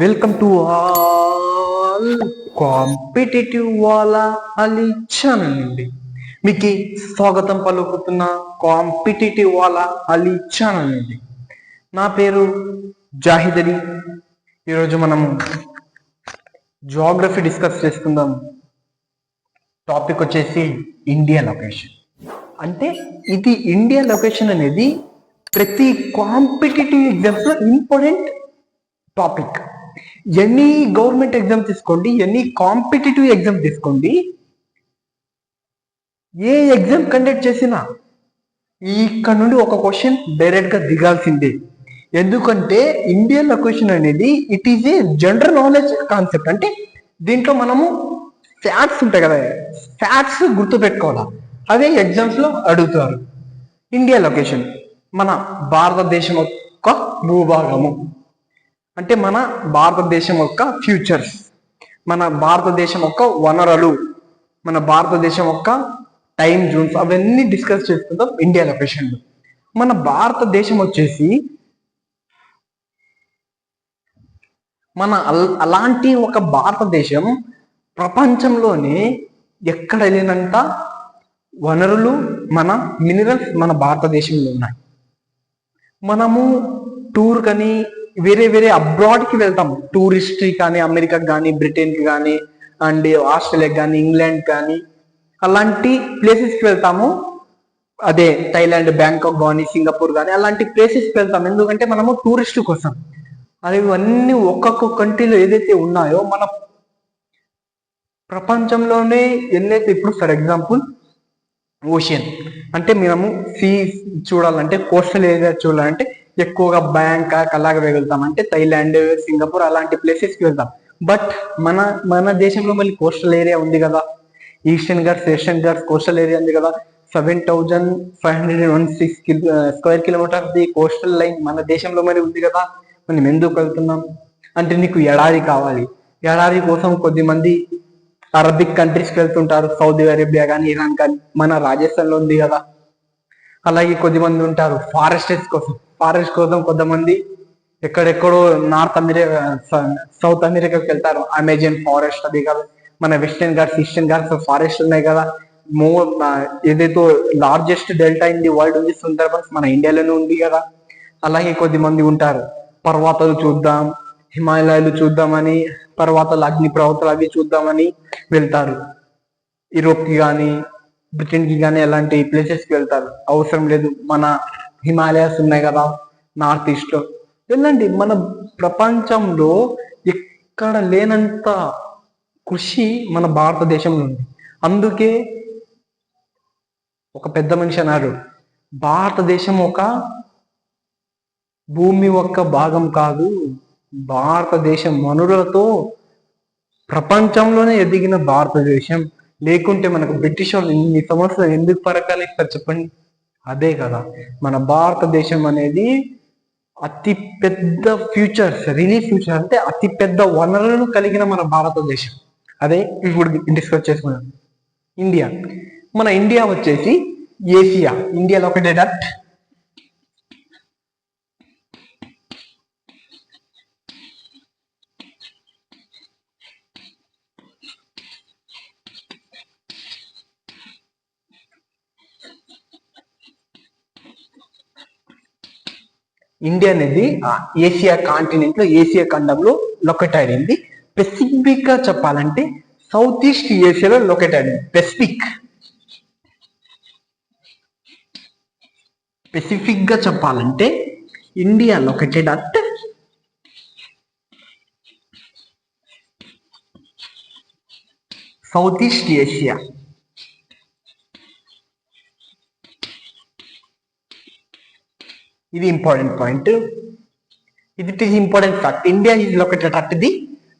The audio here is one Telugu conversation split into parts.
వెల్కమ్ టు ఆల్ కాంపిటేటివ్ వాళ్ళ అలీ ఛానల్ నుండి మీకు స్వాగతం పలుకుతున్న కాంపిటేటివ్ వాళ్ళ అలీ ఛానల్ నుండి. నా పేరు జాహిద్ అలీ. ఈరోజు మనము జియోగ్రఫీ డిస్కస్ చేసుకుందాం. టాపిక్ వచ్చేసి ఇండియా లొకేషన్. అంటే ఇది ఇండియా లొకేషన్ అనేది ప్రతి కాంపిటేటివ్ ఎగ్జామ్స్ లో important topic. Any government exam తీసుకోండి, ఎనీ కాంపిటేటివ్ ఎగ్జామ్ తీసుకోండి, ఏ ఎగ్జామ్ కండక్ట్ చేసినా ఇక్కడ నుండి ఒక క్వశ్చన్ డైరెక్ట్ గా దిగాల్సిందే. ఎందుకంటే ఇండియన్ లొకేషన్ అనేది it is a general knowledge concept. అంటే దీంట్లో మనము ఫ్యాక్ట్స్ ఉంటాయి కదా, ఫ్యాక్ట్స్ గుర్తుపెట్టుకోవాలా, అవే ఎగ్జామ్స్ లో అడుగుతారు. ఇండియా లొకేషన్ మన భారతదేశం యొక్క భూభాగము, అంటే మన భారతదేశం యొక్క ఫ్యూచర్స్, మన భారతదేశం యొక్క వనరులు, మన భారతదేశం యొక్క టైం జోన్స్, అవన్నీ డిస్కస్ చేసుకుందాం ఇండియా లొకేషన్లో. మన భారతదేశం వచ్చేసి అలాంటి ఒక భారతదేశం ప్రపంచంలోనే ఎక్కడ లేనంత వనరులు, మన మినరల్స్ మన భారతదేశంలో ఉన్నాయి. మనము టూర్ కానీ వేరే వేరే అబ్రాడ్కి వెళ్తాం, టూరిస్ట్కి కానీ, అమెరికాకి కానీ, బ్రిటన్కి కానీ, అండ్ ఆస్ట్రేలియాకి కానీ, ఇంగ్లాండ్ కానీ, అలాంటి ప్లేసెస్కి వెళ్తాము. అదే థైలాండ్, బ్యాంకాక్ కానీ, సింగపూర్ కానీ అలాంటి ప్లేసెస్కి వెళ్తాం. ఎందుకంటే మనము టూరిస్ట్ కోసం. అది ఇవన్నీ ఒక్కొక్క కంట్రీలో ఏదైతే ఉన్నాయో మన ప్రపంచంలోనే ఎన్నైతే, ఇప్పుడు ఫర్ ఎగ్జాంపుల్ ఓషియన్ అంటే మనము సీ చూడాలంటే, కోస్టల్ ఏరియా చూడాలంటే ఎక్కువగా బ్యాంకాక్ అలాగే వెళ్తాం, అంటే థైలాండ్, సింగపూర్ అలాంటి ప్లేసెస్కి వెళ్తాం. బట్ మన దేశంలో మళ్ళీ కోస్టల్ ఏరియా ఉంది కదా, eastern Ghats, western Ghats coastal area ఉంది కదా. 7,516 square kilometre the coastal line మన దేశంలో మరి ఉంది కదా. మనం ఎందుకు వెళ్తున్నాం అంటే, నీకు ఎడారి కావాలి. ఎడారి కోసం కొద్దిమంది అరబిక్ కంట్రీస్కి వెళ్తుంటారు, సౌదీ అరేబియా కానీ, ఇరాన్ కానీ, మన రాజస్థాన్లో ఉంది కదా. అలాగే కొద్దిమంది ఉంటారు ఫారెస్ట్ కోసం కొంతమంది ఎక్కడెక్కడో నార్త్ అమెరికా, సౌత్ అమెరికాకి వెళ్తారు, అమెజాన్ ఫారెస్ట్ అది కదా. మన western Ghats, eastern Ghats forest ఉన్నాయి కదా. ఏదైతే largest delta in the world ఉంది, సుందర్బన్స్ మన ఇండియాలోనే ఉంది కదా. అలాగే కొద్దిమంది ఉంటారు పర్వతాలు చూద్దాం, హిమాలయాలు చూద్దామని, పర్వతాలు, అగ్ని పర్వతాలు అవి చూద్దామని వెళ్తారు. యూరోప్కి కానీ, బ్రిటన్కి కానీ అలాంటి ప్లేసెస్కి వెళ్తారు. అవసరం లేదు, మన హిమాలయాస్ ఉన్నాయి కదా నార్త్ ఈస్ట్లో, వెళ్ళండి. మన ప్రపంచంలో ఎక్కడ లేనంత కృషి మన భారతదేశంలో ఉంది. అందుకే ఒక పెద్ద మనిషి అన్నారు, భారతదేశం ఒక భూమి ఒక్క భాగం కాదు, భారతదేశం వనరులతో ప్రపంచంలోనే ఎదిగిన భారతదేశం. లేకుంటే మనకు బ్రిటిష్ వాళ్ళు ఇన్ని సంవత్సరాలు ఎందుకు పరకాలి చెప్పండి. అదే కదా మన భారతదేశం అనేది అతి పెద్ద ఫ్యూచర్స్, ఫ్యూచర్ అంటే అతి పెద్ద వనరులను కలిగిన మన భారతదేశం. అదే ఇప్పుడు డిస్కస్ చేసుకున్నాం. ఇండియా, మన ఇండియా వచ్చేసి Asia, India located at India అనేది ఏషియా కాంటినెంట్ లో, ఏషియా ఖండంలో లొకేట్ అయింది. స్పెసిఫిక్ గా చెప్పాలంటే సౌత్ ఈస్ట్ ఏషియాలో లొకేట్ అయింది. స్పెసిఫిక్ గా చెప్పాలంటే India located at south east Asia. ఇది important point. It is important fact. India is located at the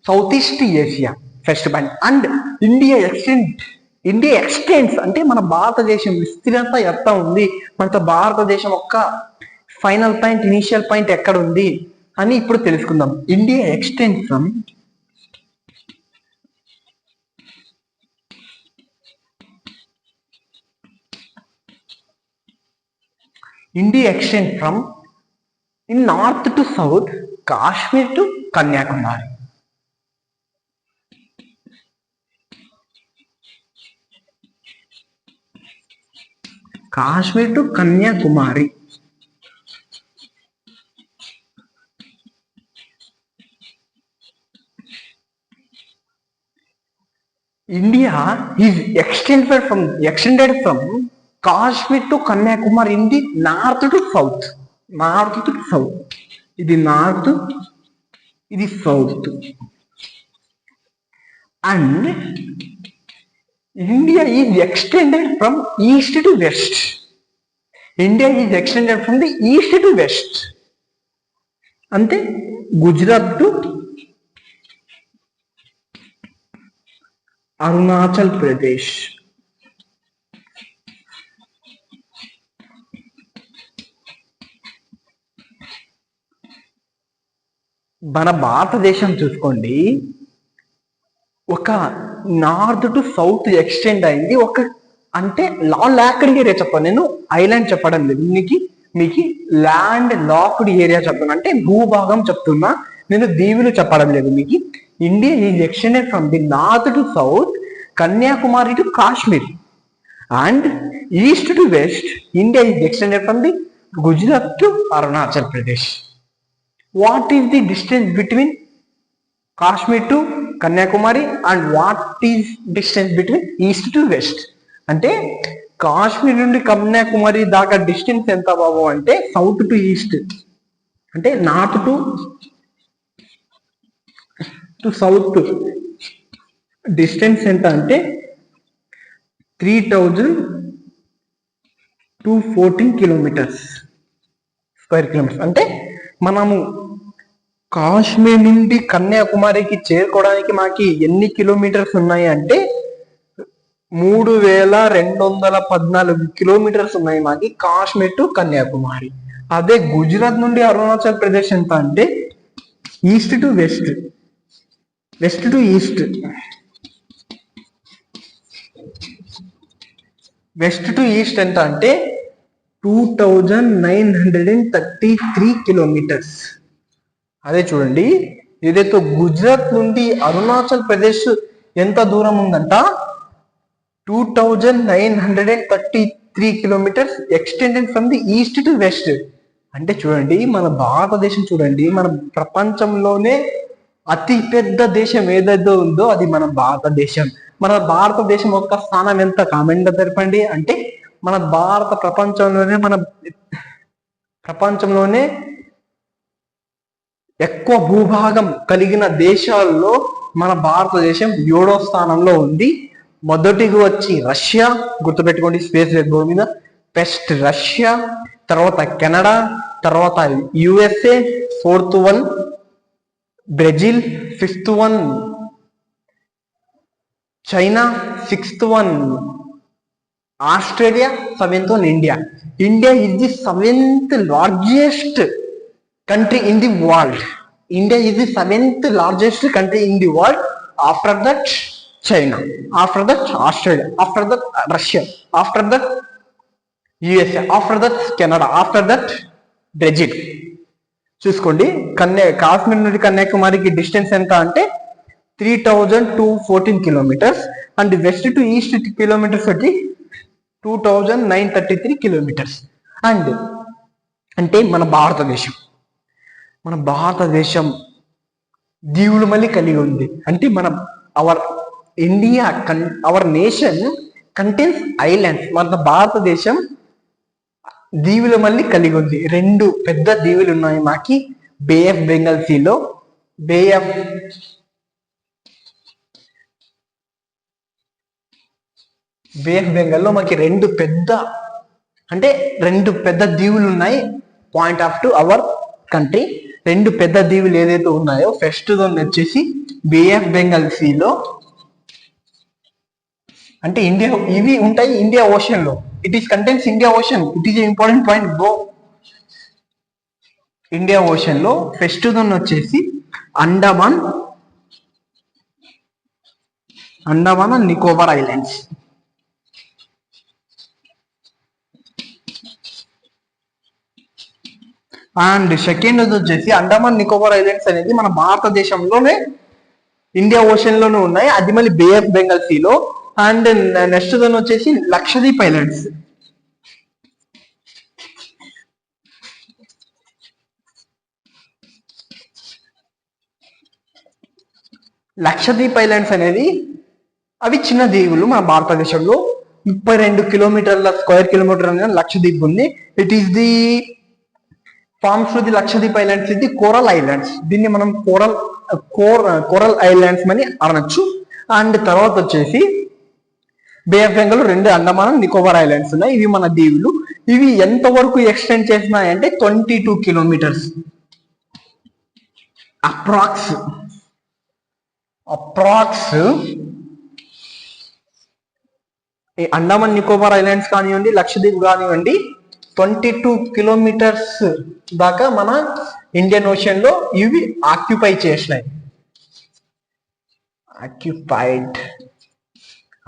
south east Asia, first point. And India extends అంటే మన భారతదేశం విస్తీర్ణత ఎంత ఉంది, మన భారతదేశం యొక్క ఫైనల్ పాయింట్, ఇనిషియల్ పాయింట్ ఎక్కడ ఉంది అని ఇప్పుడు తెలుసుకుందాం. India extends from in north to south Kashmir to Kanyakumari. Kashmir to Kanyakumari. India is extended from Kashmir to Kanyakumari in the north to south. North to south. ఇది నార్త్, ఇది south. And India is extended from east to west. India is extended from the east to west. అంటే గుజరాత్ టు అరుణాచల్ ప్రదేశ్. మన భారతదేశం చూసుకోండి, ఒక నార్త్ టు సౌత్ ఎక్స్టెండ్ అయింది. ఒక అంటే లాక్డ్ ఏరియా చెప్పాను నేను, ఐలాండ్ చెప్పడం లేదు మీకు ల్యాండ్ లాక్డ్ ఏరియా చెప్తున్నా, అంటే భూభాగం చెప్తున్నా నేను, దీవులు చెప్పడం లేదు మీకు. India is extended from the north to south, Kanyakumari to Kashmir, and east to west India is extended from the Gujarat to Arunachal Pradesh. What is the distance between Kashmir to Kanyakumari and what is distance between east to west? అంటే కాశ్మీర్ నుండి కన్యాకుమారి దాకా డిస్టెన్స్ ఎంత బాబు అంటే సౌత్ టు ఈస్ట్, అంటే నార్త్ టు సౌత్ డిస్టెన్స్ ఎంత అంటే 3214 కిలోమీటర్స్, స్క్వేర్ కిలోమీటర్స్. అంటే మనము కాశ్మీర్ నుండి కన్యాకుమారికి చేరుకోవడానికి మాకి ఎన్ని కిలోమీటర్స్ ఉన్నాయి అంటే 3214 కిలోమీటర్స్ ఉన్నాయి మాకి కాశ్మీర్ టు కన్యాకుమారి. అదే గుజరాత్ నుండి అరుణాచల్ ప్రదేశ్ ఎంత అంటే east to west, west to east, west to east ఎంత అంటే 2933 కిలోమీటర్స్. అదే చూడండి, ఏదైతే గుజరాత్ నుండి అరుణాచల్ ప్రదేశ్ ఎంత దూరం ఉందంట, 2933 kilometres extended from the east to west. అంటే చూడండి, మన భారతదేశం చూడండి, మన ప్రపంచంలోనే అతి పెద్ద దేశం ఏదైతే ఉందో అది మన భారతదేశం. మన భారతదేశం యొక్క స్థానం ఎంత కామెంట్ తెరపండి. అంటే మన ప్రపంచంలోనే ఎక్కువ భూభాగం కలిగిన దేశాల్లో మన భారతదేశం 7వ స్థానంలో ఉంది. మొదటిగా వచ్చి రష్యా, గుర్తుపెట్టుకోండి స్పేస్ భూమి మీద, ఫస్ట్ రష్యా, తర్వాత కెనడా, తర్వాత USA, 4th one Brazil, 5th one China, 6th one Australia, 7th one India. India is the 7th largest country in the world. India is the 7th largest country in the world. After that China, after that Australia, after that Russia, after that USA, after that Canada, after that Brazil. చూసుకోండి, కాశ్మీర్ నుండి కన్యాకుమారికి డిస్టెన్స్ ఎంత అంటే 3214 kilometres, and west to east kilometres వచ్చి 2933 కిలోమీటర్స్. అండ్ అంటే మన భారతదేశం దీవులు మళ్ళీ కలిగి ఉంది. అంటే అవర్ నేషన్ కంటైన్స్ ఐలాండ్స్. మన భారతదేశం దీవులు మళ్ళీ కలిగి ఉంది. 2 పెద్ద దీవులు ఉన్నాయి మాకి బే ఆఫ్ బెంగాల్ సీలో, బే ఆఫ్ బెంగాల్లో మాకి 2 పెద్ద దీవులు ఉన్నాయి. Point off to our country 2 పెద్ద దీవులు ఏదైతే ఉన్నాయో, ఫస్ట్ వచ్చేసి బే ఆఫ్ బెంగాల్ సీలో, అంటే ఇవి ఉంటాయి ఇండియా ఓషన్ లో. It is contains India ocean. It is important point bro. India ocean లో ఫస్ట్ వచ్చేసి Andaman and Nicobar islands. And second వచ్చేసి అండమాన్ నికోబార్ ఐలాండ్స్ అనేది మన భారతదేశంలోనే ఇండియా ఓషన్ లోనే ఉన్నాయి, అది మళ్ళీ బే ఆఫ్ బెంగాల్ సీలో. అండ్ నెక్స్ట్ దాని వచ్చేసి లక్షద్వీప్ ఐలాండ్స్. లక్షద్వీప్ ఐలాండ్స్ అనేది అవి చిన్న దీవులు మన భారతదేశంలో. 32 కిలోమీటర్ల స్క్వేర్ కిలోమీటర్ అనేది లక్షద్వీప్ ఉంది. It is the forms to the Lakshadweep islands ఇది కోరల్ ఐలాండ్స్. దీన్ని మనం కోరల్ ఐలాండ్స్ అని అనొచ్చు. అండ్ తర్వాత వచ్చేసి bay of Bengal 2 Andaman Nicobar islands ఉన్నాయి. ఇవి మన దీవులు. ఇవి ఎంతవరకు ఎక్స్టెండ్ చేసినాయంటే 22 kilometres approx. Andaman Nicobar islands కానివ్వండి, లక్షద్వీప్ కానివ్వండి, 22 కిలోమీటర్స్ దాకా మన ఇండియన్ ఓషన్ లో ఇవి ఆక్యుపైడ్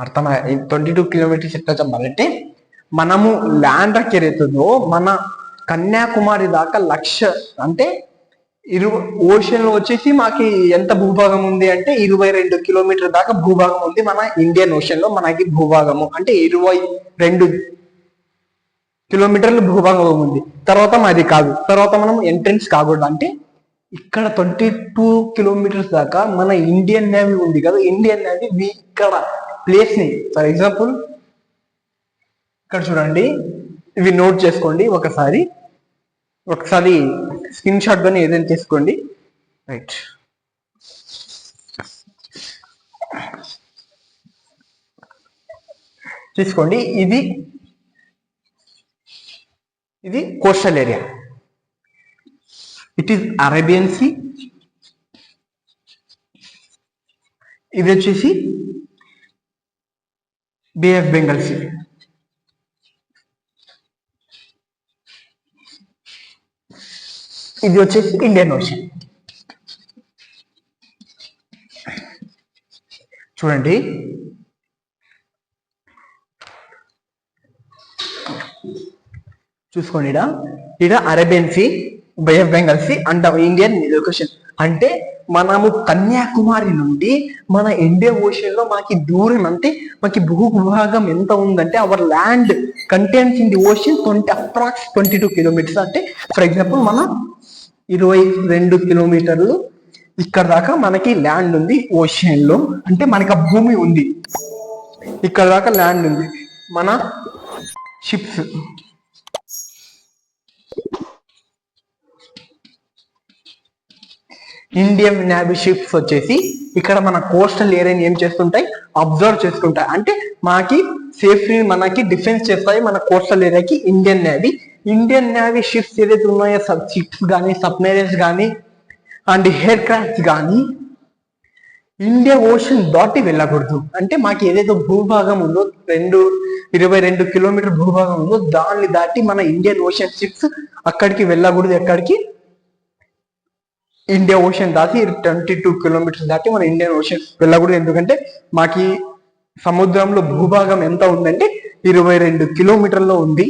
అర్థమై 22 కిలోమీటర్స్ ఎట్లా చెప్పాలంటే, మనము ల్యాండ్ ఏదైతుందో మన కన్యాకుమారి దాకా అంటే ఓషన్ లో వచ్చేసి మాకి ఎంత భూభాగం ఉంది అంటే 22 కిలోమీటర్ దాకా భూభాగం ఉంది మన ఇండియన్ ఓషన్ లో. మనకి భూభాగము అంటే 22 కిలోమీటర్లు భూభాగం ఉంది. తర్వాత మాది కాదు, తర్వాత మనం ఎంట్రెన్స్ కాకూడదు. అంటే ఇక్కడ 22 కిలోమీటర్స్ దాకా మన ఇండియన్ నేవీ ఉంది కదా, ఇండియన్ నేవీ ఇక్కడ ప్లేస్ ని, ఫర్ ఎగ్జాంపుల్ ఇక్కడ చూడండి, ఇవి నోట్ చేసుకోండి. ఒకసారి స్క్రీన్ షాట్ కానీ ఏదైనా తీసుకోండి. రైట్, తీసుకోండి. ఇది coastal area. It is Arabian sea. ఇది వచ్చేసి బే ఆఫ్ బెంగాల్ సీ. ఇది వచ్చేసి ఇండియన్ ఓషన్. చూడండి, చూసుకోండి. ఇడ Arabian sea, bay of Bengal sea and Indian ocean. అంటే మనము కన్యాకుమారి నుండి మన ఇండియన్ ఓషన్ లో మనకి దూరం అంటే మనకి భూభాగం ఎంత ఉందంటే, our land contents in the ocean approx 22 kilometres. అంటే ఫర్ ఎగ్జాంపుల్ మన 22 కిలోమీటర్లు ఇక్కడ దాకా మనకి ల్యాండ్ ఉంది ఓషన్ లో. అంటే మనకి ఆ భూమి ఉంది, ఇక్కడ దాకా ల్యాండ్ ఉంది. మన షిప్స్, ఇండియన్ నేవీ షిప్స్ వచ్చేసి ఇక్కడ మన కోస్టల్ ఏరియాని ఏం చేస్తుంటాయి, అబ్జర్వ్ చేస్తుంటాయి. అంటే మనకి సేఫ్టీ, మనకి డిఫెన్స్ చేస్తాయి మన కోస్టల్ ఏరియాకి ఇండియన్ నేవీ షిప్స్ ఏదైతే ఉన్నాయో, షిప్స్ కానీ, సబ్మెరైన్స్ కానీ అండ్ ఎయిర్ క్రాఫ్ట్స్ కానీ ఇండియా ఓషన్ దాటి వెళ్ళకూడదు. అంటే మాకు ఏదైతే భూభాగం ఉందో 22 కిలోమీటర్ భూభాగం ఉందో దాన్ని దాటి మన ఇండియన్ ఓషన్ షిప్స్ అక్కడికి వెళ్ళకూడదు. ఎక్కడికి? ఇండియా ఓషన్ దాటి 22 కిలోమీటర్స్ దాటి మన ఇండియన్ ఓషన్ వెళ్ళకూడదు. ఎందుకంటే మాకి సముద్రంలో భూభాగం ఎంత ఉందంటే 22 కిలోమీటర్లో ఉంది.